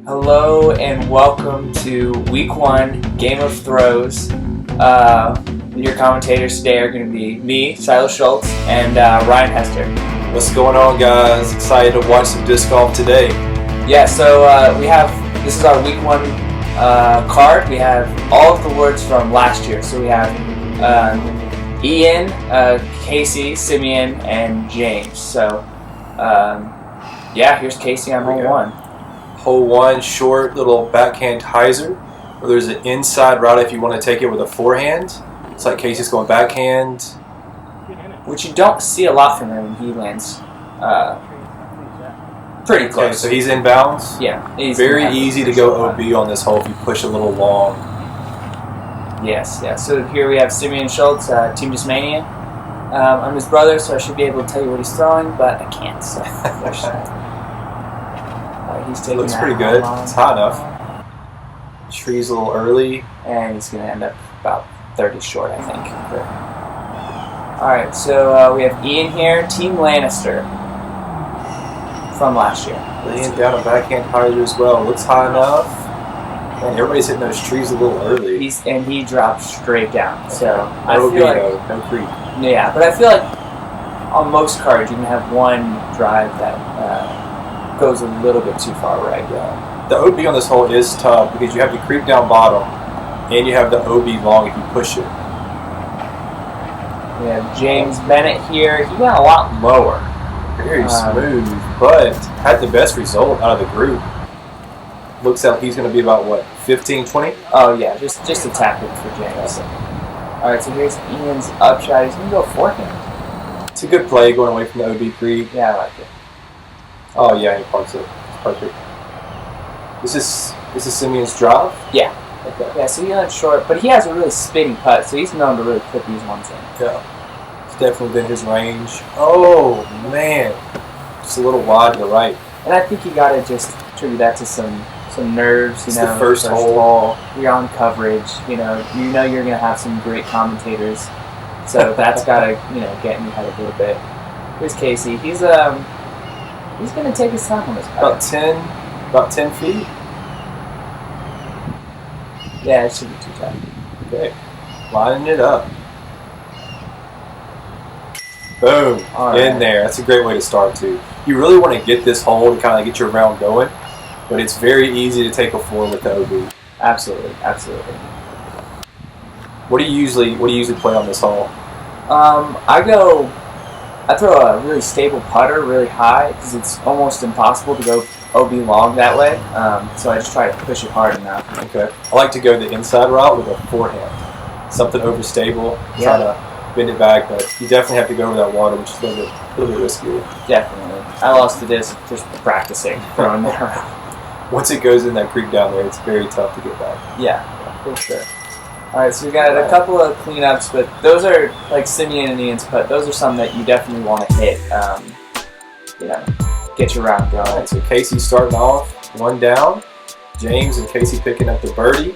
Hello and welcome to Week 1 Game of Throws. Your commentators today are going to be me, Silas Schultz, and Ryan Hester. What's going on, guys? Excited to watch some disc golf today. Yeah, so this is our Week 1 card. We have all of the words from last year. So we have Ian, Casey, Simeon, and James. So, here's Casey on hole 1. Hole 1, short little backhand hyzer, where there's an inside route if you want to take it with a forehand. It's like Casey's going backhand. Which you don't see a lot from him. He lands pretty close. Okay, so he's inbounds. Yeah. Very easy to go OB on this hole if you push a little long. Yes, yeah. So here we have Simeon Schultz, Team Discmanian. I'm his brother, so I should be able to tell you what he's throwing, but I can't. So he's taking Looks that pretty good. long. It's hot enough. Tree's a little early. And he's going to end up about 30 short, I think. Alright, so we have Ian here, Team Lannister. From last year. Laying down a backhand hyzer as well. Looks high enough. Man, everybody's hitting those trees a little early. He dropped straight down. So I no feel like no creep. yeah, but I feel like on most cards you can have one drive that goes a little bit too far right. The OB on this hole is tough because you have the creep down bottom and you have the OB long if you push it. We have James Bennett here. He went a lot lower. Very smooth, but had the best result out of the group. Looks like he's going to be about, what, 15, 20? Oh, yeah, just a tap in for James. Alright, so here's Ian's up shot. He's going to go forehand. It's a good play going away from the OB creep. Yeah, I like it. Oh, yeah, he parks it. It's perfect. This is Simeon's drive? Yeah. Okay. Yeah, so he went short, but he has a really spinny putt, so he's known to really put these ones in. Yeah. It's definitely been his range. Oh, man. Just a little wide to the right. And I think you got to just attribute that to some nerves, It's the first hole. You're on coverage, you know you're going to have some great commentators. So that's got to, get in your head a little bit. Here's Casey. He's going to take his time on this putt. About 10 feet. Yeah, it should be too tight. Okay. Lining it up. Boom. All In right. there. That's a great way to start, too. You really want to get this hole to kind of get your round going, but it's very easy to take a 4 with the OB. Absolutely. What do you usually play on this hole? I throw a really stable putter really high because it's almost impossible to go OB long that way. So I just try to push it hard enough. Okay. I like to go the inside route with a forehand. Something overstable. Try to bend it back, but you definitely have to go over that water, which is a little bit riskier. Definitely. I lost the disc just practicing throwing that around. Once it goes in that creek down there, it's very tough to get back. Yeah, for sure. Alright, so we got a couple of cleanups, but those are like Simeon and Ian's putt. Those are some that you definitely want to hit. Get your round going. All right, so Casey starting off, 1 down. James and Casey picking up the birdie.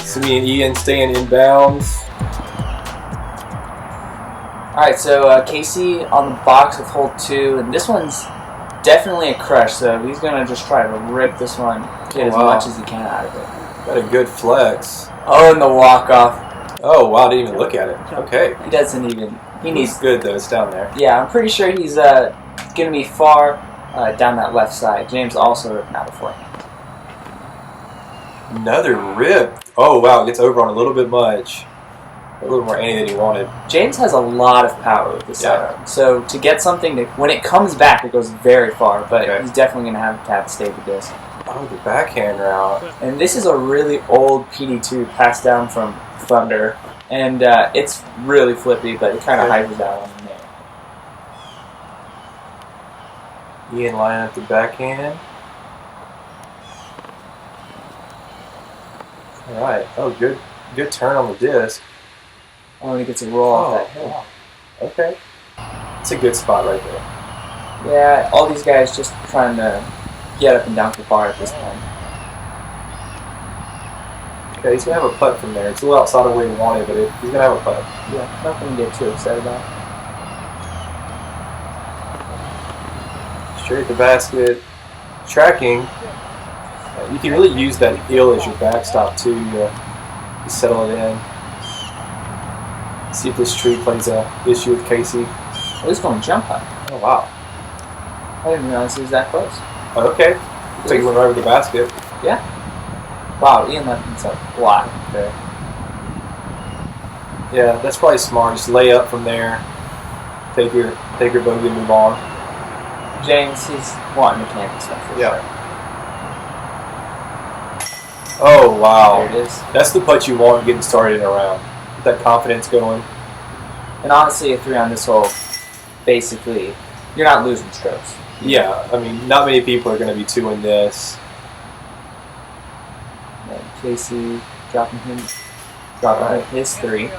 Simeon and Ian staying inbounds. Alright, so Casey on the box with hole 2, and this one's definitely a crush, so he's going to just try to rip this one, get as much as he can out of it. Got a good flex. Oh, and the walk-off. Oh, wow, I didn't even look at it. Okay. He doesn't even... He needs... good, though. It's down there. Yeah, I'm pretty sure he's going to be far down that left side. James also ripping out a forehand. Another rip. Oh, wow, it gets over on a little bit much. A little more anti than he wanted. James has a lot of power with this sidearm. So to get something to... When it comes back, it goes very far, but he's definitely going to have to stay with this. Oh, the backhand route. And this is a really old PD2 passed down from Thunder. And it's really flippy, but it kind of hypers out on the name. Ian lining up the backhand. All right. Oh, good turn on the disc. Oh, and he gets a roll off that hill. Wow. Okay. It's a good spot right there. Yeah, all these guys just trying to get up and down the bar at this point. Okay, he's going to have a putt from there. It's a little outside of where he wanted, but he's going to have a putt. Yeah, nothing to get too upset about. Straight at the basket. Tracking. You can really use that heel as your backstop too to settle it in. See if this tree plays a issue with Casey. Oh, he's going jump high. Oh wow. I didn't realize he was that close. Oh, okay. So he went right over the basket. Yeah. Wow, Ian left himself wide. Okay. Yeah, that's probably smart. Just lay up from there. Take your bogey and move on. James, he's wanting to camp stuff for sure. Oh wow. There it is. That's the putt you want getting started in a round. Get that confidence going. And honestly, a 3 on this hole, basically, you're not losing strokes. Yeah, I mean, not many people are going to be 2 in this. And Casey dropping his 3.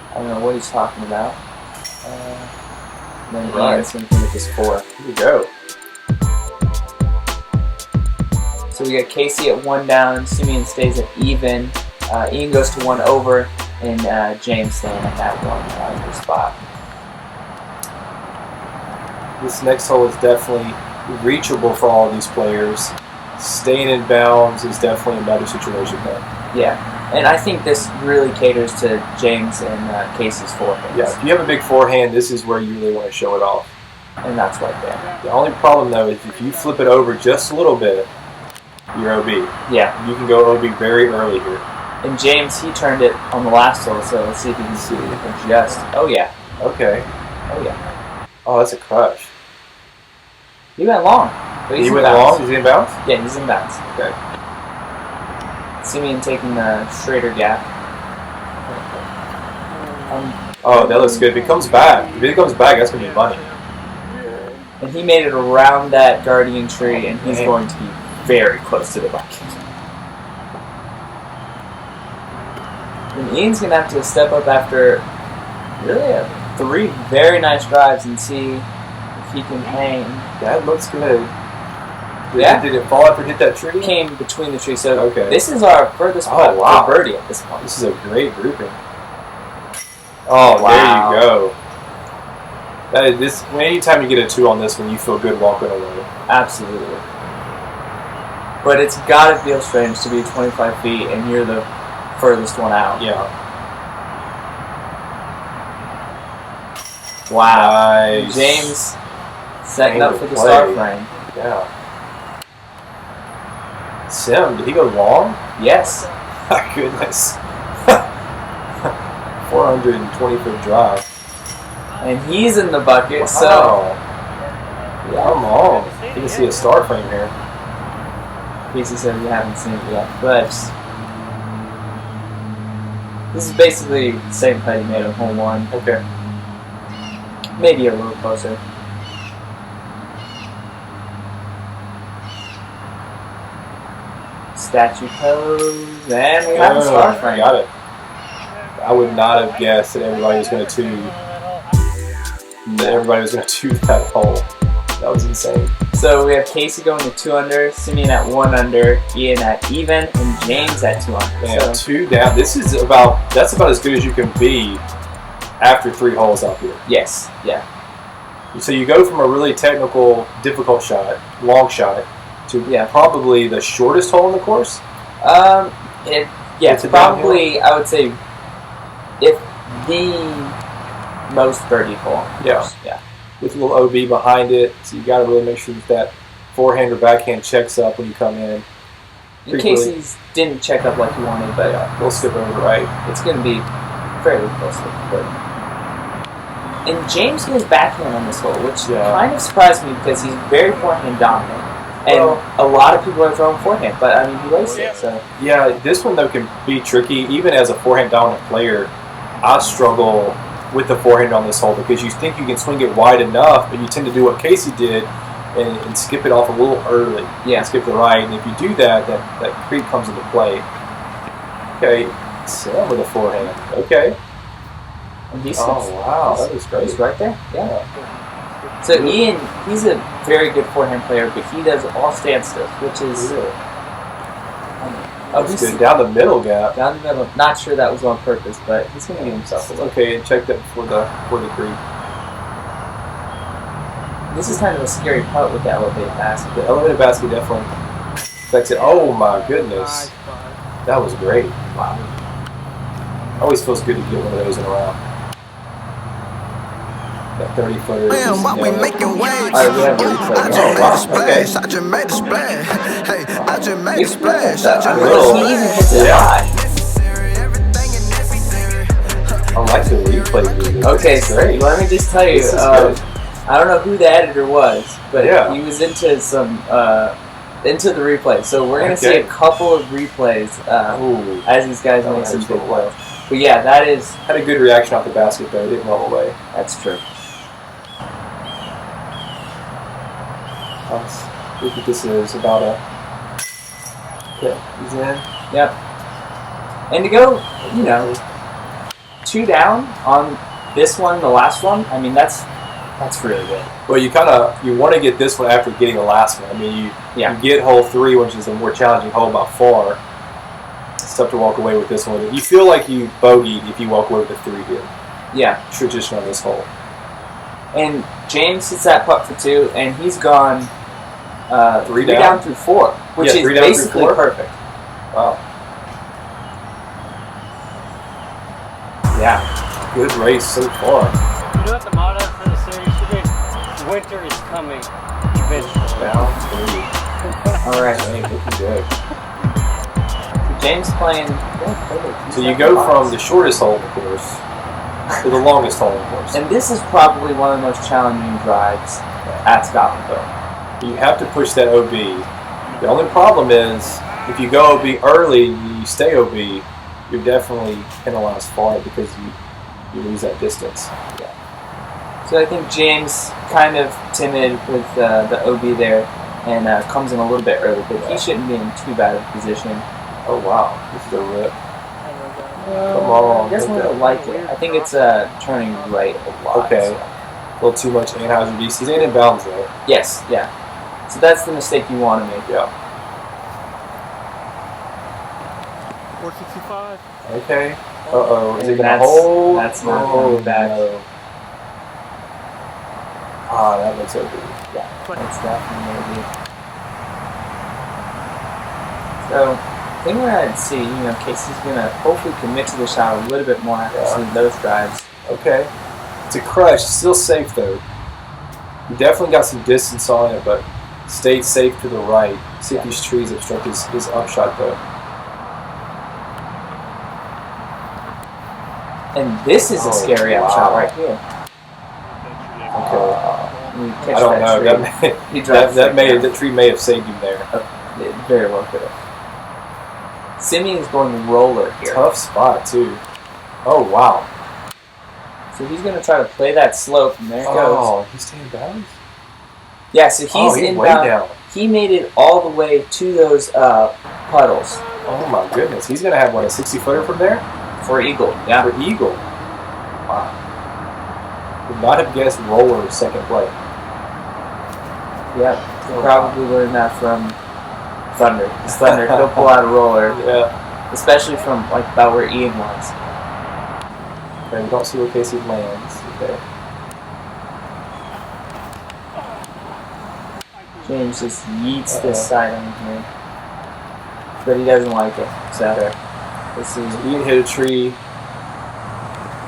I don't know what he's talking about. Then Ian's going to come with his 4. Here we go. So we got Casey at 1 down, Simeon stays at even, Ian goes to 1 over, and James staying at that 1 under spot. This next hole is definitely reachable for all of these players. Staying in bounds is definitely another situation though. Yeah, and I think this really caters to James and Casey's forehand. Yeah, if you have a big forehand, this is where you really want to show it off. And that's right there. The only problem though is if you flip it over just a little bit, you're OB. Yeah. You can go OB very early here. And James, he turned it on the last hole, so let's see if he can adjust. Oh yeah. Okay. Oh yeah. Oh, that's a crush. He went long. But He went long? Is he in bounds? Yeah, he's in bounds. Okay. Simeon taking the straighter gap. Oh, that looks good. If he comes back, that's going to be money. And he made it around that guardian tree, and he's going to be very close to the bucket. And Ian's going to have to step up after really 3 very nice drives and see if he can hang. That looks good. Yeah. Did it fall after it hit that tree? It came between the trees. So okay. This is our furthest putt for birdie at this point. This is a great grouping. Oh, wow. There you go. That is this. Anytime you get a 2 on this one, you feel good walking away. Absolutely. But it's got to feel strange to be 25 feet and you're the furthest one out. Yeah. Wow. Nice. James setting up for the star frame. Yeah. Sim, did he go long? Yes. My goodness. 420-foot drive. And he's in the bucket, wow. so... Yeah. Come on. You can see a star frame here. Casey said we haven't seen it yet, but... This is basically the same putt he made on hole 1. Okay. Maybe a little closer. Statue pose, and we have a star frame. Got it. I would not have guessed that everybody was going to 2. That everybody was going to 2 that hole. That was insane. So we have Casey going to 2 under, Simeon at 1 under, Ian at even, and James at 2 under. Man, 2 down. That's about as good as you can be after 3 holes out here. Yes. Yeah. So you go from a really technical, difficult shot, long shot, to probably the shortest hole in the course? It's probably, I would say, if the most birdie hole. Yeah. With a little OB behind it, so you got to really make sure that forehand or backhand checks up when you come in. In case he didn't check up like he wanted, but we'll skip over right. It's going to be fairly close to birdie. And James goes backhand on this hole, which kind of surprised me because he's very forehand dominant. And a lot of people are throwing forehand, but I mean, he laced it, so. Yeah, this one, though, can be tricky. Even as a forehand dominant player, I struggle with the forehand on this hole because you think you can swing it wide enough, but you tend to do what Casey did and skip it off a little early. Yeah. And skip the right, and if you do that, that creep comes into play. Okay, Sam with a forehand. Okay. And he's wow, that was great. He's right there. Yeah. So Ian, he's a very good forehand player, but he does all standstills, which is he's good down the middle gap. Down the middle. Not sure that was on purpose, but he's going to give himself a look. Okay, and check that for the creep. This is kind of a scary part with the elevated basket. The elevated basket definitely affects it. Oh my goodness. That was great. Wow. Always feels good to get one of those in a round. That 30-footer. Man, why we making waves? Alright, we have a replay. I just made a splash. I just made a splash. Hey, I just made a splash. I just I made mean, a he splash. even hits it high. I like the replay video. Okay, so let me just tell you, This is good. I don't know who the editor was, but Yeah. he was into some into the replay. So we're gonna see Okay. a couple of replays Ooh. as these guys Oh, make some that's big cool. plays. But yeah, that is Had a good reaction off the basket though. Didn't roll away. that's true. I think this is about a. Okay, he's in. Yep. And to go, 2 down on this one, the last one. I mean, that's really good. Well, you want to get this one after getting the last one. I mean, you get hole 3, which is a more challenging hole by far. It's tough to walk away with this one. You feel like you bogeyed if you walk away with a 3 here. Yeah. Tradition on this hole. And James hits that putt for 2, and he's gone 3 down through 4, which Yeah, is 3 down through basically 4? perfect. Wow. Yeah. Good race so far. You know what the motto for the series should be? Winter is coming eventually. Down 3. All right. Dang, looking good. James playing. So you go from the shortest hole in the course to the longest hole in the course. And this is probably one of the most challenging drives at Scotlandville. You have to push that OB. The only problem is, if you go OB early, you stay OB, you're definitely penalized for it because you lose that distance. So I think James kind of timid with the OB there and comes in a little bit early, but he shouldn't be in too bad of a position. Oh wow, this is a rip. Come on. I guess we don't like it. I think it's turning right a lot. Okay. so. A little too much Anheuser DC. He's in bounds though. Yes, yeah. So that's the mistake you want to make. Yeah. 465. Okay. Uh-oh. Is it And going to hold? that's not going back. No. Ah, that looks OB. Yeah, that's definitely maybe. So, I think we're going to see, Casey's going to hopefully commit to the shot a little bit more after seeing those drives. Okay. It's a crush. Still safe though. You definitely got some distance on it, but stay safe to the right. See if these trees obstruct his upshot though. And this is a scary wow. upshot right here. Okay. You I catch don't that know. tree. He That, drives that right may there. the tree may have saved him there. It very well could have. Simeon's going roller here. Tough spot too. Oh wow. So he's going to try to play that slope, and there it goes. Oh, he's staying bounds? Yeah, so he's Way inbound. down. He made it all the way to those puddles Oh my goodness. He's gonna have what, a 60-footer from there? for eagle. Yeah. For eagle. Wow. Would not have guessed roller second play. Yep. Probably learned that from Thunder. 'Cause Thunder, he'll pull out a roller, Yeah. especially from like about where Ian was. Okay, we don't see where Casey lands. Okay. James just yeets this side on here, but he doesn't like it. So this is. Ian hit a tree.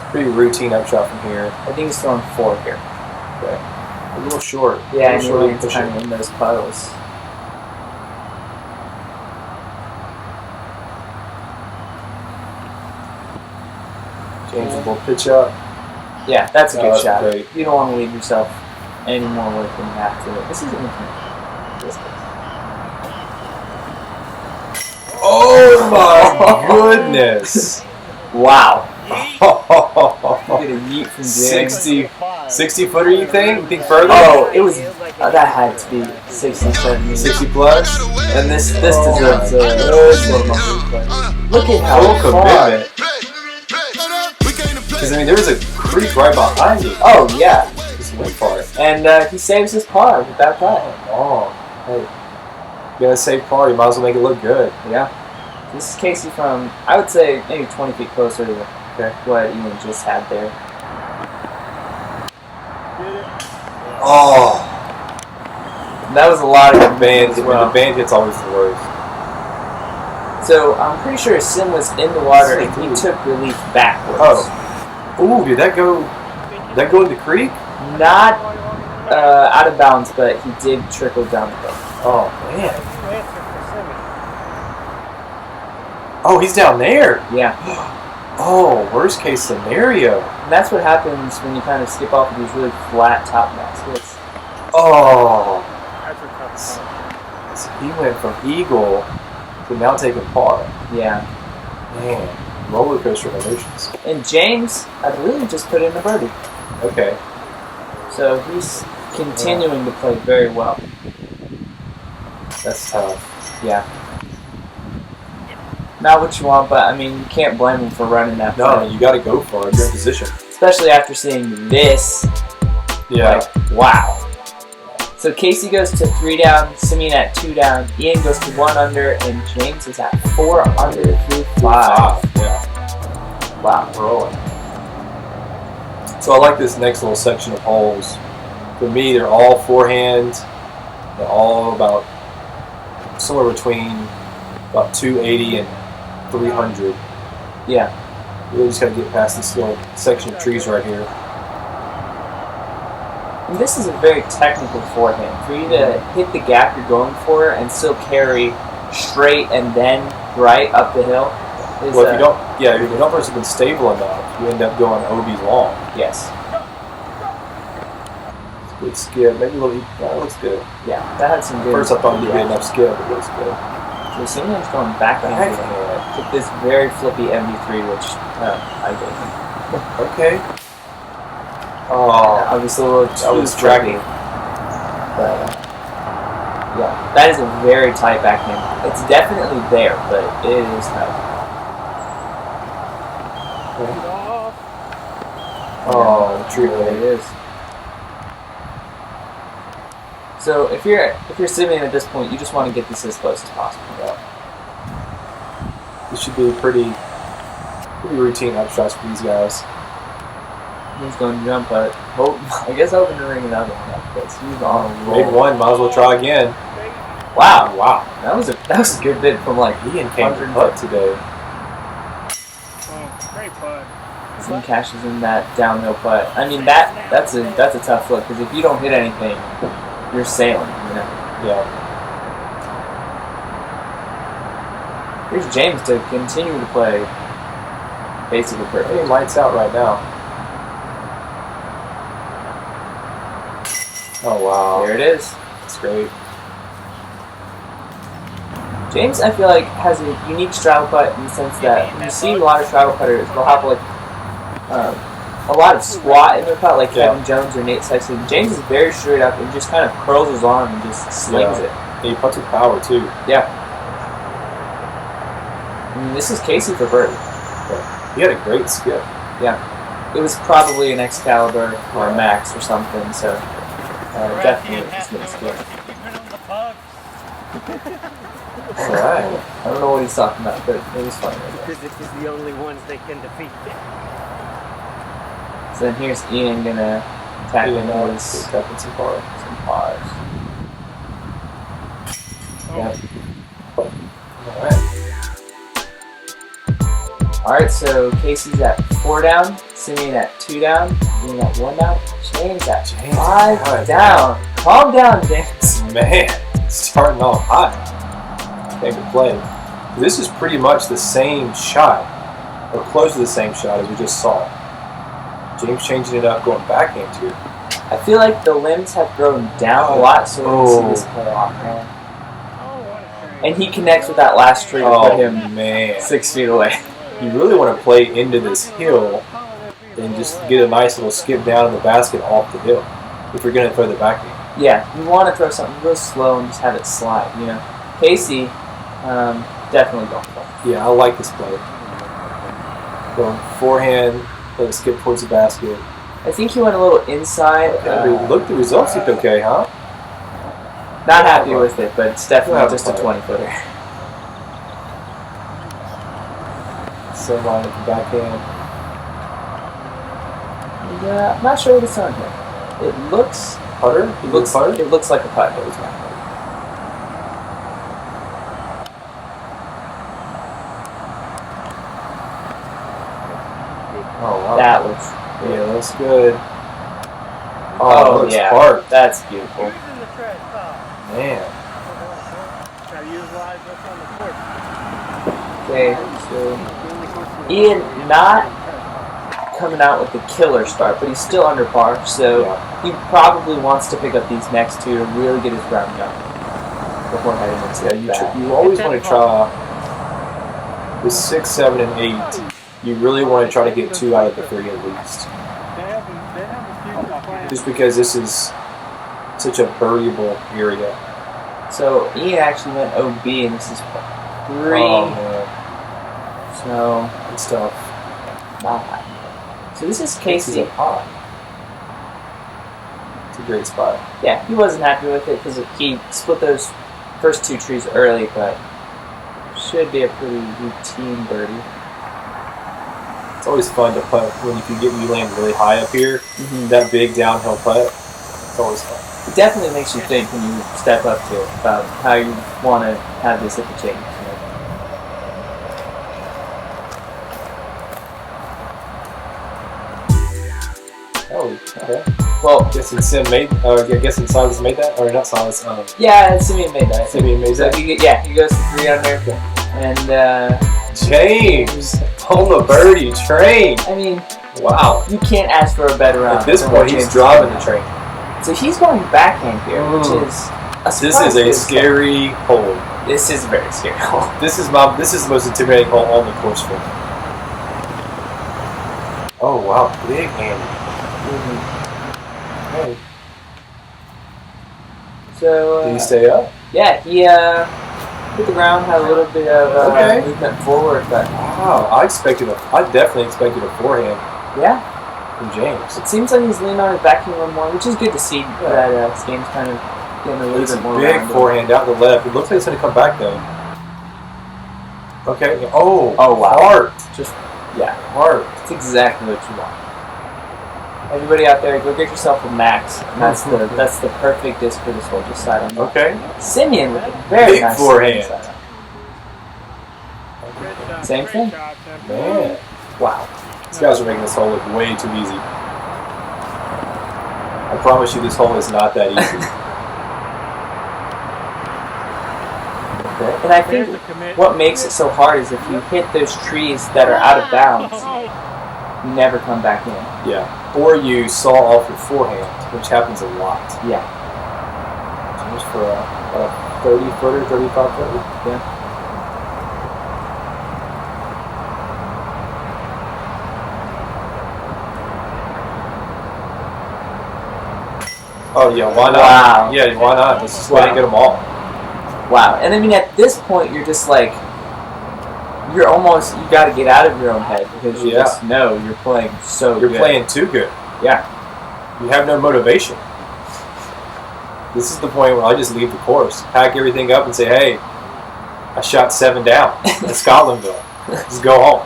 Pretty routine upshot from here. I think he's throwing 4 here. Okay. A little short. Yeah, a and he little lands kind of in those puddles. James will pitch up. Yeah, that's a good that's shot. great. You don't want to leave yourself any more work than you have to. This is infinite. This is. Oh my goodness! Wow. Get a yeet from James. 60 footer, you think? You think further? Oh, it was. That had to be 60, 70. 60 plus? And this deserves a slow mo replay. Look at how Full far. commitment. Because, I mean, there was a creek right behind you. Oh, yeah. Just went for it. And he saves his par with that putt. Oh, hey. You got a safe par, you might as well make it look good. Yeah. This is Casey from, I would say, maybe 20 feet closer to what Ian just had there. Oh, That was a lot of The good band, movement as well. the band hit's always the worst. So I'm pretty sure Sim was in the water and he took relief backwards. Oh. Ooh, did that go in the creek? Not out of bounds, but he did trickle down the hill. Oh, man. You answer for Simmons. Oh, he's down there. Yeah. Oh, worst case scenario. And that's what happens when you kind of skip off of these really flat top baskets. Oh. That's a tough spot. So he went from eagle to now taking par. Yeah. Man, roller coaster of emotions. And James, I believe, just put in a birdie. Okay. So he's continuing to play very well. That's tough. Yeah. Not what you want, but I mean, you can't blame him for running that No, play. you got to go for it. You're in position. Especially after seeing this. Yeah. Like, wow. So Casey goes to 3 down, Simeon at 2 down, Ian goes to 1 under, and James is at 4 under through 5. Yeah. Wow. Rolling. So I like this next little section of holes. For me, they're all forehand. They're all about somewhere between about 280 and 300. Yeah. Really just got to get past this little section of trees right here. And this is a very technical forehand. For you to hit the gap you're going for and still carry straight and then right up the hill is Well, if you don't have been stable enough, you end up going OB long. yes. Good skip. Maybe a little. That looks good. Yeah, that had some good. First, I thought you'd get enough skip. It looks good. So Simeon's going back on Backhand. with this very flippy MV3, which I gave him. Okay. Oh, Obviously, a little that was too tracking. flippy. But yeah, that is a very tight backhand. It's definitely there, but it is tight. Oh, the tree It lady. is. So if you're Simeon at this point, you just want to get this as close as possible. This should be pretty routine upshots for these guys. He's going to jump, but I guess hoping to ring another one up because he's on a roll. Made one, might as well try again. Wow, Wow. that was a good bid from like Ian came to putt today. Oh, great putt. He cashes in that downhill putt. I mean that's a tough look because if you don't hit anything, you're sailing. You know. Yeah. Here's James to continue to play basically Hey, perfect. lights out right now. Oh, wow. There it is. That's great. James, I feel like, has a unique straddle putt in the sense that when you see a lot of straddle putters, they'll have like a lot of squat in their putt, like Yeah. Kevin Jones or Nate Sexton. James is very straight up and just kind of curls his arm and just slings it. He putts with power, too. Yeah. I mean, this is Casey for birdie. He had a great skip. It was probably an Excalibur or a Max or something, so definitely just made a skip. All right. I don't know what he's talking about, but it was funny. Because this is the only ones they can defeat. So then here's Ian gonna tackle Ian his is tapping some power. some pars. Yep. All right. Alright, so Casey's at 4 down, Simeon at 2 down, Ian at 1 down, James at James 5 at down. Calm down, James. Man, starting off hot. Can't good play. This is pretty much the same shot, or close to the same shot as we just saw. James changing it up, going backhand here. I feel like the limbs have grown down a lot, so we're going to see this play off, man. And he connects with that last tree to put him man. 6 feet away. You really want to play into this hill and just get a nice little skip down in the basket off the hill if you're going to throw the backhand. Yeah, you want to throw something real slow and just have it slide, you know. Casey, definitely going for it. Yeah, I like this play. Going forehand, let it skip towards the basket. I think he went a little inside. Look, the results look okay, huh? Not happy with it, but it's definitely Yeah, just a fine. 20-footer. Same line at the backhand. Yeah, I'm not sure what it's on here. It looks Putter? it looks like a putt. It was not. Oh, wow. That was. Yeah, that's good. Oh, Oh, it looks yeah. parked. That's beautiful. Who's in the trash pile? Man. Gotta utilize what's on the court. Okay, so Ian not coming out with the killer start, but he's still under par, so Yeah. he probably wants to pick up these next two and really get his ground going before heading into that. You always want to try the 6, 7, and 8. You really want to try to get 2 out of the 3 at least. They have a future plan. Just because this is such a variable area. So Ian actually went OB, and this is 3. Oh, man. So Good stuff. not high. So this is Casey's Casey. up high. It's a great spot. Yeah, he wasn't happy with it because he split those first 2 trees early, but should be a pretty routine birdie. It's always fun to putt when you land really high up here. Mm-hmm. That big downhill putt. It's always fun. It definitely makes you think when you step up to it about how you want to have this hit the change. Oh, okay. Well, Guessing Silas made that? Or not Silas, yeah, Simeon made that. Simeon made So that. he goes to 3 under, and James! On the birdie train! I mean, Wow. you can't ask for a better round. At this than point, what he's James driving did. the train. So he's going backhand here, which is a This surprise is a to this scary hole. hole. This is a very scary hole. This is the most intimidating hole on the course for me. Oh wow, big Andy. Hey. So Did he stay up? yeah, he hit the ground, had a little bit of Okay. movement forward, but Wow, I definitely expected a forehand yeah, from James. it seems like he's leaning on his backhand a little more, which is good to see that this game's kind of getting a little It's a bit more big rounded. forehand out the left. It looks like it's going to come back though. Okay. Oh. Oh, wow. Heart. Just yeah, Heart. it's exactly what you want. Everybody out there, go get yourself a max. And that's the perfect disc for this hole. Just side on. Okay. Simeon with a very Big nice forehand. side on. Same thing. Man. Wow. These guys are making this hole look way too easy. I promise you, this hole is not that easy. And I think what makes it so hard is if you hit those trees that are out of bounds, you never come back in. Yeah. Or you saw off your forehand, which happens a lot. Yeah. Just for a 30-footer, 35-footer. Yeah. Oh yeah, why not? Wow. Yeah, why not? Let's just go ahead and get them all. Wow. And I mean, at this point, you're just like, you got to get out of your own head because you just know you're playing so You're good. playing too good. Yeah. You have no motivation. This is the point where I just leave the course, pack everything up, and say, "Hey, I shot 7 down at Scotlandville. Just go home.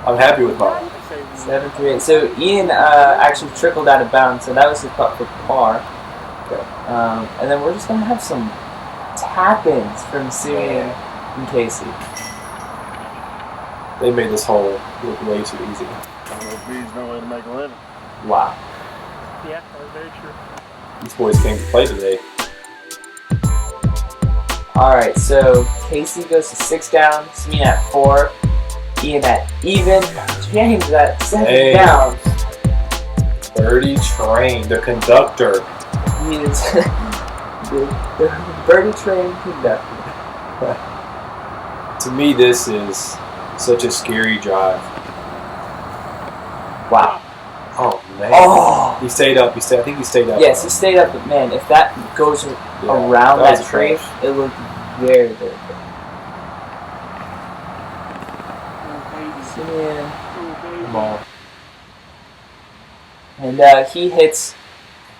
I'm happy with mine." 7-3-8. So Ian actually trickled out of bounds, so that was his putt for par. Okay. And then we're just gonna have some tap-ins from Simeon and Casey. They made this hole look way too easy. OB's no way to make a living. Wow. Yeah, that's very true. These boys came to play today. All right, so Casey goes to 6 down, Simeon at 4, Ian at even, James at 7 down. Birdie train, the conductor. He is the birdie train conductor. To me, this is such a scary drive. Wow. Oh man. Oh. He stayed up. I think he stayed up. Yes, he stayed up, but man, if that goes around that was that a tree, crash. it looked very, very good. Simeon. Come on. And he hits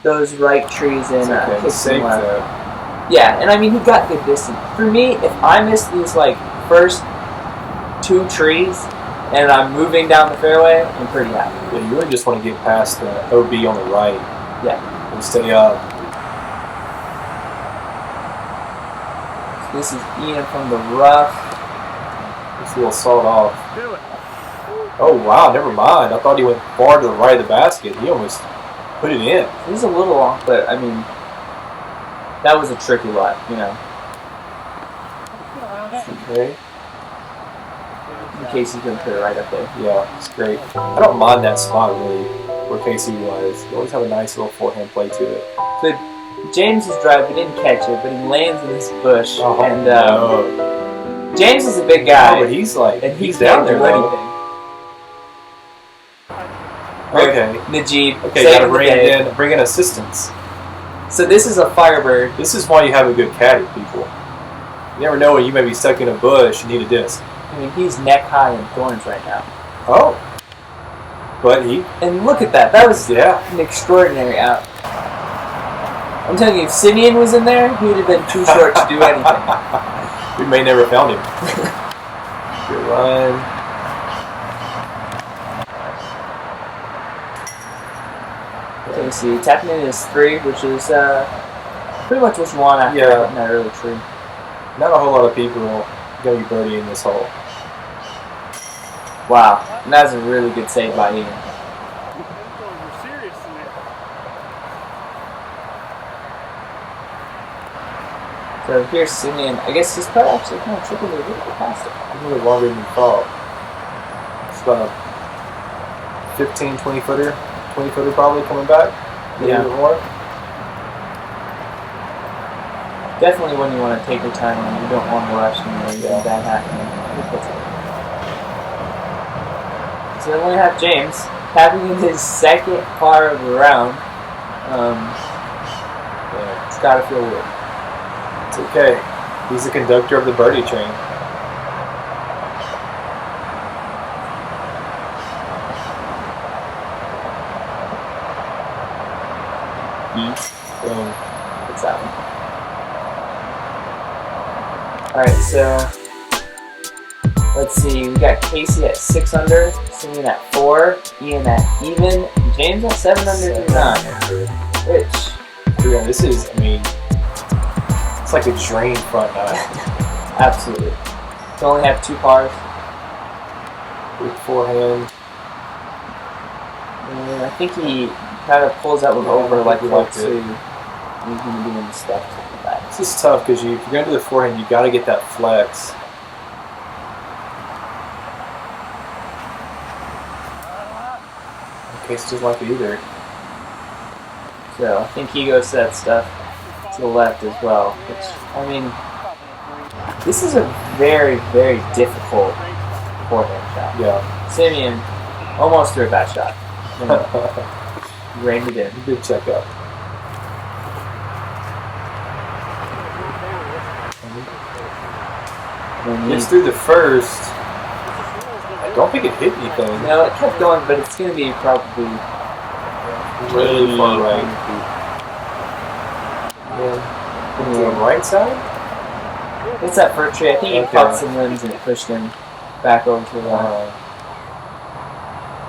those right trees and Okay, kicks safe them left. though. Yeah, and I mean, he got good distance. For me, if I miss these first 2 trees and I'm moving down the fairway, I'm pretty happy. Yeah, you really just want to get past the OB on the right. Yeah. And stay up. So this is Ian from the rough. It's a little sawed off. Do it. Oh, wow, never mind. I thought he went far to the right of the basket. He almost put it in. It was a little long, but I mean, that was a tricky lot, you know. Okay. In case you couldn't put it right up there. Yeah, it's great. I don't mind that spot, really, where Casey was. You always have a nice little forehand play to it. So James's drive, he didn't catch it, but he lands in this bush, Oh, and no. James is a big guy, Oh, but he's like, and he's can't down there, do though. anything. Okay. Najib, Okay, saving gotta the bring day. bring in assistance. So this is a Firebird. This is why you have a good caddy, people. You never know when you may be stuck in a bush and need a disc. I mean, he's neck high in thorns right now. Oh. But he, And look at that. That was yeah. an extraordinary out. I'm telling you, if Simeon was in there, he would have been too short to do anything. We may never found him. Good run. Okay, so tapping in is 3, which is pretty much what you want after Yeah. hitting that early tree. Not a whole lot of people going to be birdie in this hole. Wow, and that's a really good save by Ian. So here's Simeon. I guess he's probably actually kind of tripping a little bit past it. It's a little longer than you thought. It's about a 15, 20 footer. 20 footer probably coming back. Maybe Yeah. a bit more. Definitely when you want to take your time on it. You don't want to rush and anything bad happening. So then we have James tapping in his second par of the round. Yeah. It's got to feel weird. It's okay. He's the conductor of the birdie train. Boom. It's that one. Alright, so let's see. We got Casey at 6 under, Simeon at 4, Ian at even, James at 7 under through 9. Which, Yeah, this is, I mean, it's like a drained front nine. absolutely. You only have 2 pars. With forehand. And I think he kind of pulls that one over like he that liked it. too. He's going to be in the stuff to the back. This is tough because if you're going to do the forehand, you got to get that flex. Casey doesn't like it either. So I think he goes to that stuff to the left as well. Which, I mean, this is a very, very difficult forehand shot. Yeah. Simeon almost threw a bad shot. And reined it in. Good checkup. And he- Gets through the first. I don't think it hit anything. no, it kept going, but it's going to be probably Really far right. 80 feet. Yeah. To the right side? It's that fir tree. I think he Okay. caught some limbs and it pushed him back over to the left.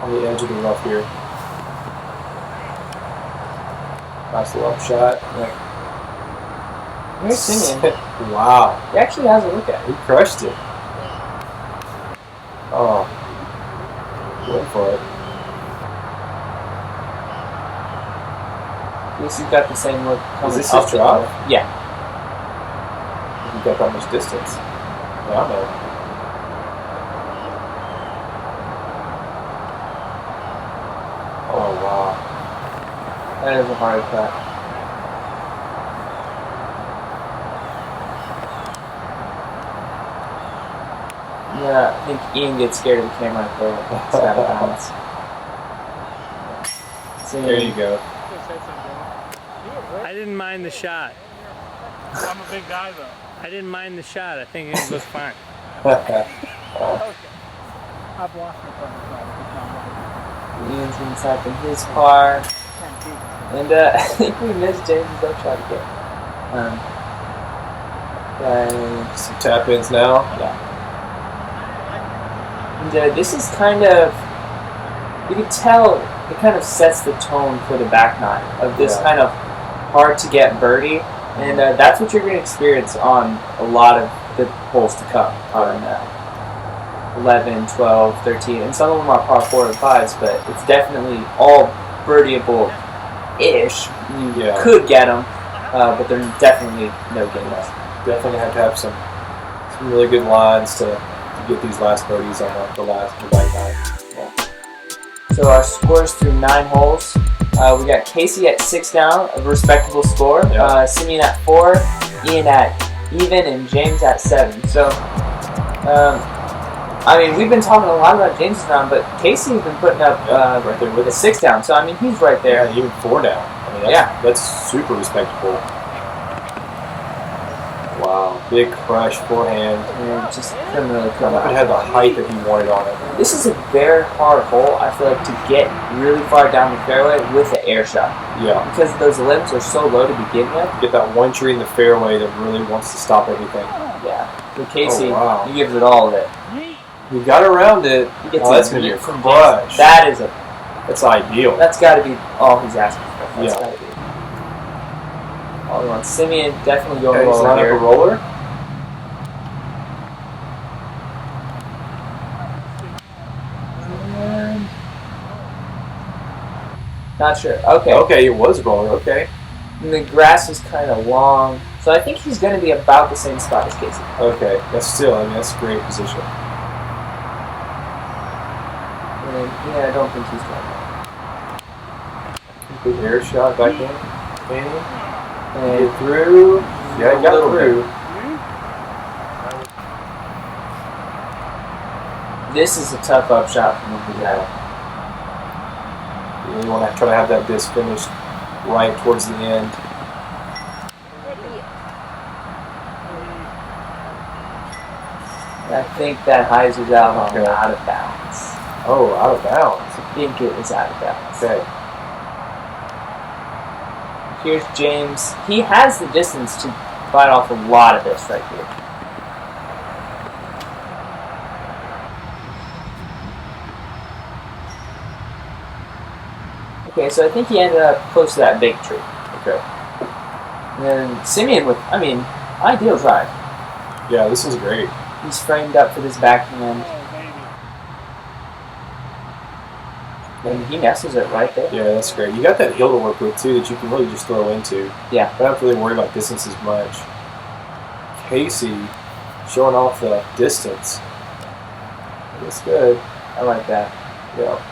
On the edge of the rough here. Nice little up shot. Here's Simeon. Wow. He actually has a look at it. He crushed it. Oh. Went for it. At least he's got the same look coming this up his the drop? hill. Yeah. He got that much distance. Yeah, I know. Oh, wow. That is a hard cut. Yeah, I think Ian gets scared of the camera up there. It's got to balance. There you go. I didn't mind the shot. I'm a big guy though. I didn't mind the shot. I think it was fine. I've lost my Ian's going to tap in his par. And I think we missed James' up shot again. Some tap ins now. Yeah. And this is kind of, you can tell it kind of sets the tone for the back nine of this Yeah. kind of hard to get birdie. And that's what you're going to experience on a lot of the holes to come. On 11, 12, 13, and some of them are par 4 and 5s, but it's definitely all birdieable-ish. You Yeah. could get them, but they're definitely no games. Definitely have to have some really good lines to get these last birdies on the back nine. So our scores through 9 holes. We got Casey at 6 down, a respectable score. Yeah. Simeon at 4, Ian at even, and James at 7. So, I mean, we've been talking a lot about James's round, but Casey's been putting up Right there with a 6 down. So, I mean, he's right there. Yeah, even 4 down. I mean, that's super respectable. Wow, big crush forehand. And just couldn't really I come don't know if it out. had the height that he wanted on it. This is a very hard hole, I feel like, to get really far down the fairway with an air shot. Yeah, Because those limbs are so low to begin with. get that one tree in the fairway that really wants to stop everything. Yeah. With Casey, Oh, wow. he gives it all of it. You got around it. He gets Oh, that's going to be a yeet from crush. That's ideal. That's got to be all he's asking for. That's Yeah. got to be all he wants. Simeon definitely going Okay, he's well lined up here. a roller. And not sure. Okay. Okay, it was a roller. Okay. And the grass is kind of long, so I think he's going to be about the same spot as Casey. Okay, that's a great position. And yeah, I don't think he's going to. Good air shot back in. And Get through. Yeah, he got little through. this is a tough upshot from him to get. You really want to try to have that disc finished right towards the end. I think that hyzer's out on Okay. out of bounds. Oh, out of bounds. I think it was out of bounds. Okay. Here's James. He has the distance to bite off a lot of this right here. Okay, so I think he ended up close to that big tree. Okay. And then Simeon with, I mean, ideal drive. Yeah, this is great. He's framed up for this backhand, and he messes it right there. Yeah, that's great. You got that hill to work with too that you can really just throw into. Yeah. I don't have to really worry about distance as much. Casey showing off the distance. It's good. I like that. Yeah.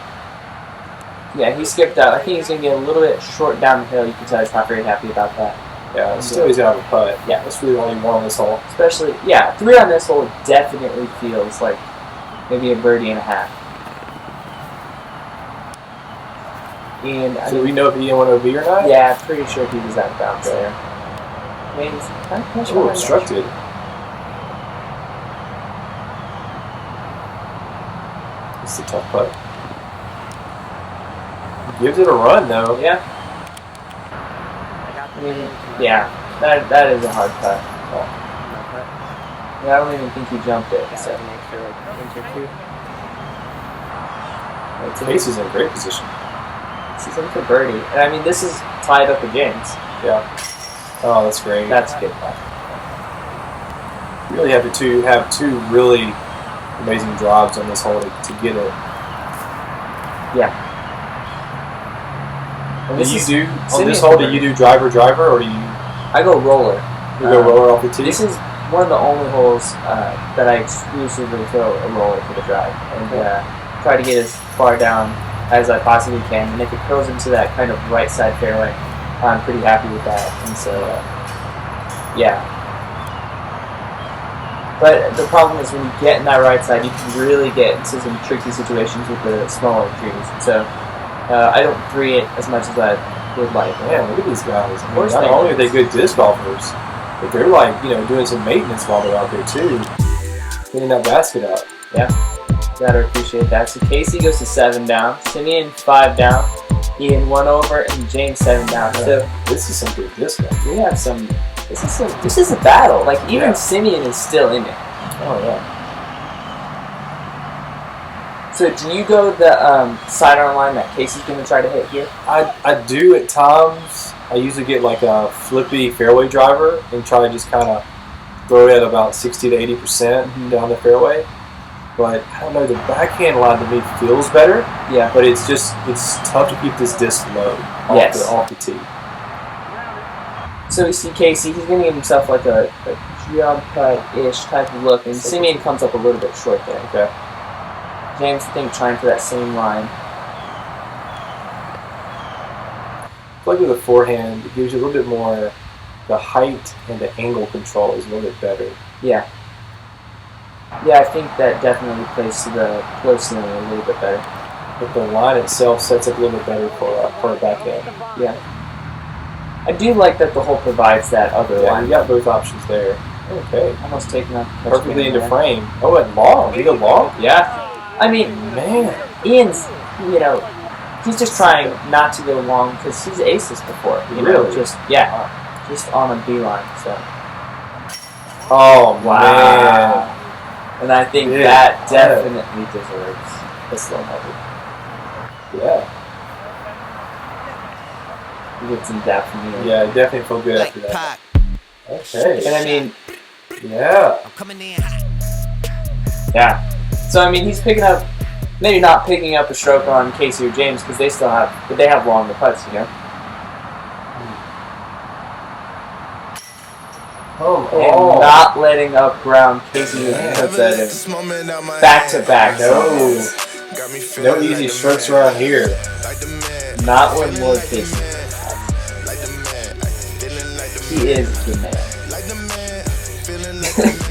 Yeah, he skipped out. I think he's going to get a little bit short down the hill. You can tell he's not very happy about that. Yeah, still he's gonna have a putt. Yeah. That's really all you want on this hole. Especially, yeah, 3 on this hole definitely feels like maybe a birdie and a half. And I So do mean, we know if Ian went OB or not? yeah, I'm pretty sure he was out of bounds there. I mean, he's kind of pushing Oh, right now. obstructed. It's a tough putt. Gives it a run though. Yeah. I mean, yeah, that is a hard putt. Yeah, I don't even think he jumped it. So. It's Casey's in a great position. This is in for birdie. And I mean, this is tied up with James. Yeah. Oh, that's great. That's a good putt. You really have to have two really amazing drives on this hole to get it. Yeah. And Do this you is do on Simeon this hole? Do birdie. you do driver, or do you I go roller. go roller off the tee? This is one of the only holes that I exclusively throw a roller for the drive and try to get as far down as I possibly can. And if it goes into that kind of right side fairway, I'm pretty happy with that. And so, yeah. But the problem is when you get in that right side, you can really get into some tricky situations with the smaller trees. So I don't 3 it as much as I would like. Man, look at these guys. I mean, course not they only are do. they good disc golfers, but they're like, doing some maintenance while they're out there too. Cleaning that basket up. Yeah, gotta appreciate that. So Casey goes to 7 down, Simeon 5 down, Ian 1 over, and James 7 down. So This is some good disc golf. we have some. This is a battle. Like even Yeah. Simeon is still in it. Oh yeah. So do you go the sidearm line that Casey's gonna try to hit here? I do at times. I usually get like a flippy fairway driver and try to just kind of throw it at about 60 to 80% Mhm. down the fairway. but I don't know. The backhand line to me feels better, Yeah. but it's tough to keep this disc low off the tee. So we see Casey. He's going to give himself like a jump cut-ish type of look, and Simeon comes up a little bit short there. Okay. James, I think, trying for that same line. I feel like with a forehand, it gives you a little bit more. The height and the angle control is a little bit better. Yeah. Yeah, I think that definitely plays to the close ceiling a little bit better. But the line itself sets up a little bit better for a backhand. Yeah. I do like that the hole provides that other Yeah, line. you got both options there. Okay. Almost taking up the Perfectly into frame. Oh, and long. You go long? Yeah. I mean, Man. Ian's, he's just trying not to go long because he's aces before. Really? Just on a beeline. So. Oh, Wow. man. And I think Yeah. that definitely deserves a slow motion. Yeah. You get some depth from Ian. Yeah, it definitely felt good after Like that. Pac, Okay. And I mean, Yeah. I'm coming in hot. yeah. So I mean, he's picking up, maybe not picking up a stroke on Casey or James because they still have, but they have longer putts, and not letting up ground. Casey puts that in back to back. No easy strokes around here. Not when Lord Casey. He is a good man.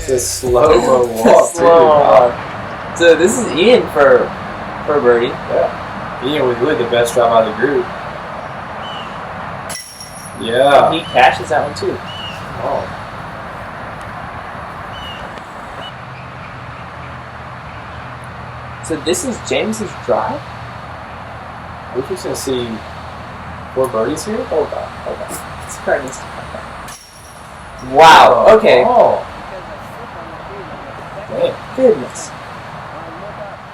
The slow-mo walk, too. Slow Wow. walk. So this is Ian for birdie. Yeah. Ian was really the best drive out of the group. Yeah. He cashes that one too. Oh. So this is James's drive? We're just going to see 4 birdies here? Hold on. It's starting to come back. Wow, okay. Oh. Man. Goodness.